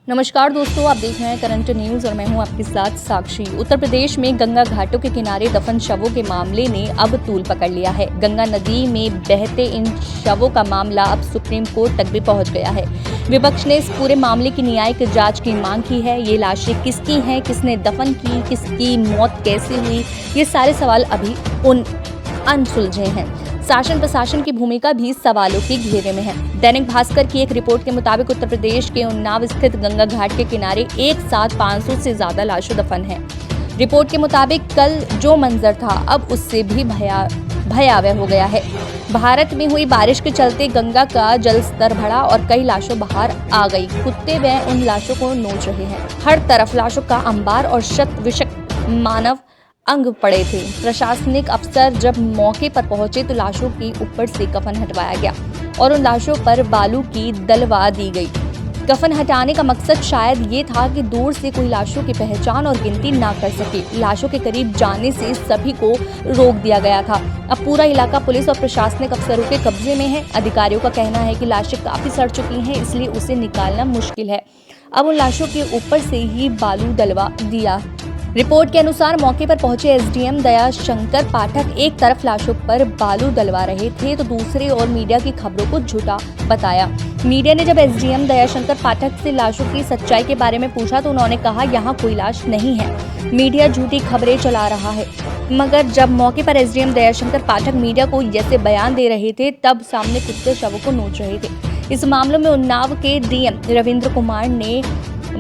नमस्कार दोस्तों, आप देख रहे हैं करंट न्यूज और मैं हूं आपके साथ साक्षी। उत्तर प्रदेश में गंगा घाटों के किनारे दफन शवों के मामले ने अब तूल पकड़ लिया है। गंगा नदी में बहते इन शवों का मामला अब सुप्रीम कोर्ट तक भी पहुंच गया है। विपक्ष ने इस पूरे मामले की न्यायिक जांच की मांग की है। ये लाशें किसकी हैं, किसने दफन की, किसकी मौत कैसे हुई, ये सारे सवाल अभी अनसुलझे हैं। शासन प्रशासन की भूमिका भी सवालों के घेरे में है। दैनिक भास्कर की एक रिपोर्ट के मुताबिक उत्तर प्रदेश के उन्नाव स्थित गंगा घाट के किनारे एक साथ 500 से ज्यादा लाशें दफन हैं। रिपोर्ट के मुताबिक कल जो मंजर था अब उससे भी भयावह हो गया है। भारत में हुई बारिश के चलते गंगा का जल स्तर बढ़ा और कई लाशों बाहर आ गई। कुत्ते व उन लाशों को नोच रहे हैं। हर तरफ लाशों का अंबार और शत विशक मानव अंग पड़े थे। प्रशासनिक अफसर जब मौके पर पहुंचे तो लाशों के ऊपर से कफन हटवाया गया और उन लाशों पर बालू की दलवा दी गई। कफन हटाने का मकसद शायद ये था कि दूर से कोई लाशों की पहचान और गिनती ना कर सके। लाशों के करीब जाने से सभी को रोक दिया गया था। अब पूरा इलाका पुलिस और प्रशासनिक अफसरों के कब्जे में है। अधिकारियों का कहना है कि लाशें काफी सड़ चुकी हैं, इसलिए उसे निकालना मुश्किल है। अब उन लाशों के ऊपर से ही बालू डलवा दिया। रिपोर्ट के अनुसार मौके पर पहुंचे एसडीएम दयाशंकर पाठक एक तरफ लाशों पर बालू डलवा रहे थे तो दूसरी ओर मीडिया की खबरों को झूठा बताया। मीडिया ने जब एसडीएम दयाशंकर पाठक से लाशों की सच्चाई के बारे में पूछा तो उन्होंने कहा यहाँ कोई लाश नहीं है, मीडिया झूठी खबरें चला रहा है। मगर जब मौके पर एसडीएम दयाशंकर पाठक मीडिया को जैसे बयान दे रहे थे तब सामने कुत्ते शवों को नोच रहे थे। इस मामले में उन्नाव के डीएम रविंद्र कुमार ने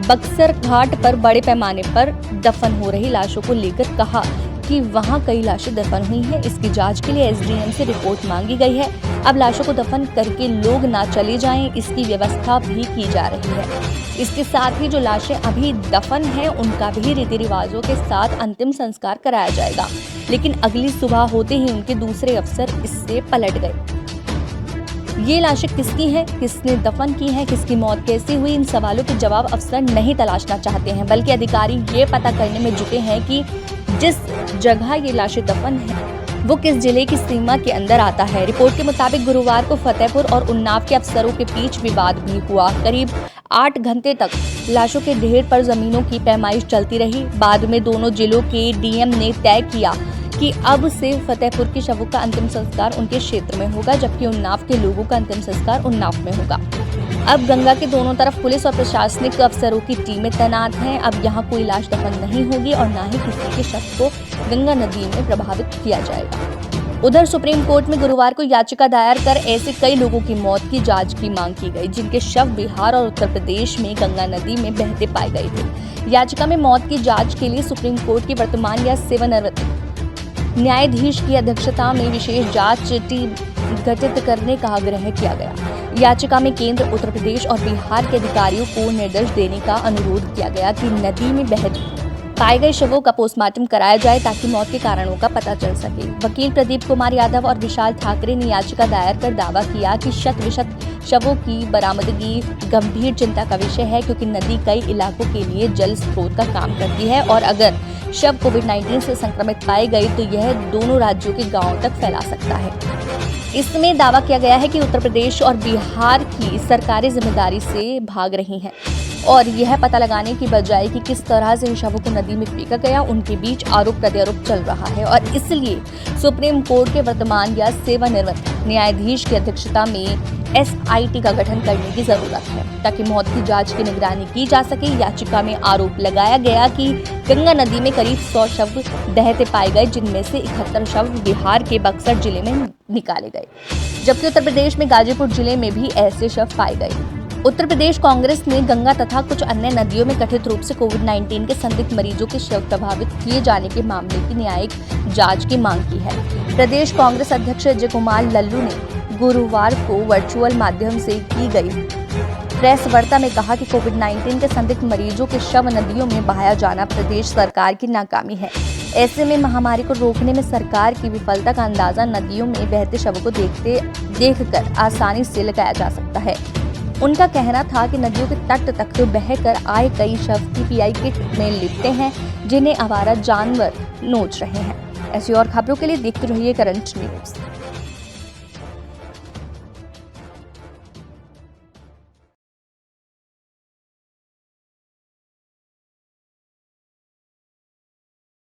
बक्सर घाट पर बड़े पैमाने पर दफन हो रही लाशों को लेकर कहा कि वहां कई लाशें दफन हुई हैं। इसकी जांच के लिए एसडीएम से रिपोर्ट मांगी गई है। अब लाशों को दफन करके लोग ना चले जाएं, इसकी व्यवस्था भी की जा रही है। इसके साथ ही जो लाशें अभी दफन हैं उनका भी रीति रिवाजों के साथ अंतिम संस्कार कराया जाएगा। लेकिन अगली सुबह होते ही उनके दूसरे अफसर इससे पलट गए। ये लाशें किसकी हैं, किसने दफन की हैं, किसकी मौत कैसे हुई, इन सवालों के जवाब अफसर नहीं तलाशना चाहते हैं, बल्कि अधिकारी ये पता करने में जुटे हैं कि जिस जगह ये लाशें दफन हैं वो किस जिले की सीमा के अंदर आता है। रिपोर्ट के मुताबिक गुरुवार को फतेहपुर और उन्नाव के अफसरों के बीच विवाद भी हुआ। करीब 8 घंटे तक लाशों के ढेर पर जमीनों की पैमाइश चलती रही। बाद में दोनों जिलों के डीएम ने तय किया कि अब से फतेहपुर के शवों का अंतिम संस्कार उनके क्षेत्र में होगा, जबकि उन्नाव के लोगों का अंतिम संस्कार उन्नाव में होगा। अब गंगा के दोनों तरफ पुलिस और प्रशासनिक अफसरों की टीमें तैनात हैं। अब यहाँ कोई लाश दफन नहीं होगी और न ही किसी के शव को गंगा नदी में प्रभावित किया जाएगा। उधर सुप्रीम कोर्ट में गुरुवार को याचिका दायर कर ऐसे कई लोगों की मौत की जांच की मांग की गई जिनके शव बिहार और उत्तर प्रदेश में गंगा नदी में बहते पाए गए थे। याचिका में मौत की जांच के लिए सुप्रीम कोर्ट की वर्तमान या सेवानिवृत्त न्यायाधीश की अध्यक्षता में विशेष जांच टीम गठित करने का आग्रह किया गया। याचिका में केंद्र, उत्तर प्रदेश और बिहार के अधिकारियों को निर्देश देने का अनुरोध किया गया कि नदी में बहते पाए गए शवों का पोस्टमार्टम कराया जाए ताकि मौत के कारणों का पता चल सके। वकील प्रदीप कुमार यादव और विशाल ठाकरे ने याचिका दायर कर दावा किया कि शत विशत शवों की बरामदगी गंभीर चिंता का विषय है, क्योंकि नदी कई इलाकों के लिए जल स्रोत का काम करती है और अगर शव कोविड-19 से संक्रमित पाए गए तो यह दोनों राज्यों के गांवों तक फैला सकता है। इसमें दावा किया गया है कि उत्तर प्रदेश और बिहार की सरकारें जिम्मेदारी से भाग रही हैं और यह पता लगाने की बजाय कि किस तरह से इन शवों को नदी में फेंका गया, उनके बीच आरोप प्रत्यारोप चल रहा है और इसलिए सुप्रीम कोर्ट के वर्तमान या सेवानिवृत्त न्यायाधीश की अध्यक्षता में एसआईटी का गठन करने की जरूरत है ताकि मौत की जांच की निगरानी की जा सके। याचिका में आरोप लगाया गया कि गंगा नदी में करीब 100 शव बहते पाए गए, जिनमें से 71 शव बिहार के बक्सर जिले में निकाले गए, जबकि उत्तर प्रदेश में गाजीपुर जिले में भी ऐसे शव पाए गए। उत्तर प्रदेश कांग्रेस ने गंगा तथा कुछ अन्य नदियों में कथित रूप से कोविड-19 के संदिग्ध मरीजों के शव प्रभावित किए जाने के मामले की न्यायिक जांच की मांग की है। प्रदेश कांग्रेस अध्यक्ष अजय कुमार लल्लू ने गुरुवार को वर्चुअल माध्यम से की गई प्रेस वार्ता में कहा कि कोविड-19 के संदिग्ध मरीजों के शव नदियों में बहाया जाना प्रदेश सरकार की नाकामी है। ऐसे में महामारी को रोकने में सरकार की विफलता का अंदाजा नदियों में बहते शवों को देखकर आसानी से लगाया जा सकता है। उनका कहना था कि नदियों के तट तक बहकर आए कई शव पीपीआई किट में लिपटे हैं, जिन्हें आवारा जानवर नोच रहे हैं। ऐसी और खबरों के लिए देखते रहिए करंट न्यूज।